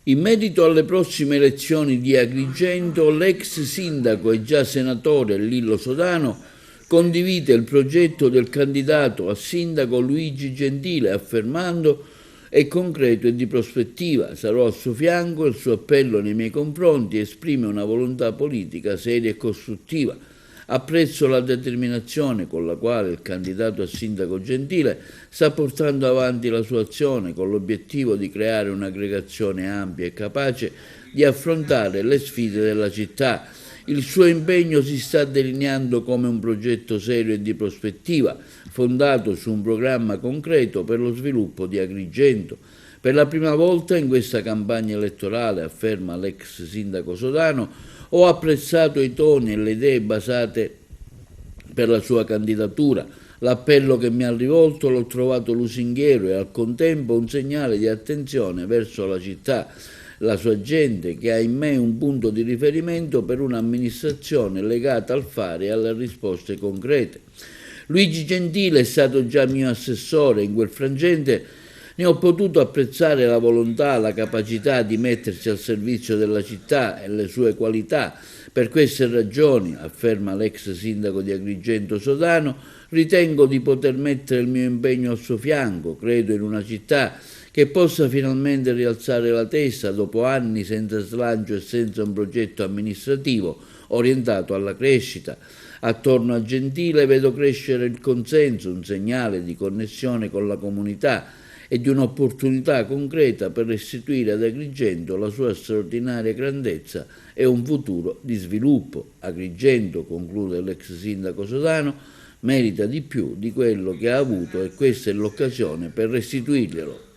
In merito alle prossime elezioni di Agrigento, l'ex sindaco e già senatore Lillo Sodano condivide il progetto del candidato a sindaco Luigi Gentile, affermando: è concreto e di prospettiva, sarò al suo fianco, il suo appello nei miei confronti esprime una volontà politica seria e costruttiva. Apprezzo la determinazione con la quale il candidato a sindaco Gentile sta portando avanti la sua azione con l'obiettivo di creare un'aggregazione ampia e capace di affrontare le sfide della città. Il suo impegno si sta delineando come un progetto serio e di prospettiva, fondato su un programma concreto per lo sviluppo di Agrigento. Per la prima volta in questa campagna elettorale, afferma l'ex sindaco Sodano, ho apprezzato i toni e le idee basate per la sua candidatura. L'appello che mi ha rivolto l'ho trovato lusinghiero e al contempo un segnale di attenzione verso la città, la sua gente, che ha in me un punto di riferimento per un'amministrazione legata al fare e alle risposte concrete. Luigi Gentile è stato già mio assessore, in quel frangente ne ho potuto apprezzare la volontà, la capacità di mettersi al servizio della città e le sue qualità. Per queste ragioni, afferma l'ex sindaco di Agrigento Sodano, ritengo di poter mettere il mio impegno al suo fianco. Credo in una città che possa finalmente rialzare la testa dopo anni senza slancio e senza un progetto amministrativo orientato alla crescita. Attorno a Gentile vedo crescere il consenso, un segnale di connessione con la comunità e di un'opportunità concreta per restituire ad Agrigento la sua straordinaria grandezza e un futuro di sviluppo. Agrigento, conclude l'ex sindaco Sodano, merita di più di quello che ha avuto e questa è l'occasione per restituirglielo.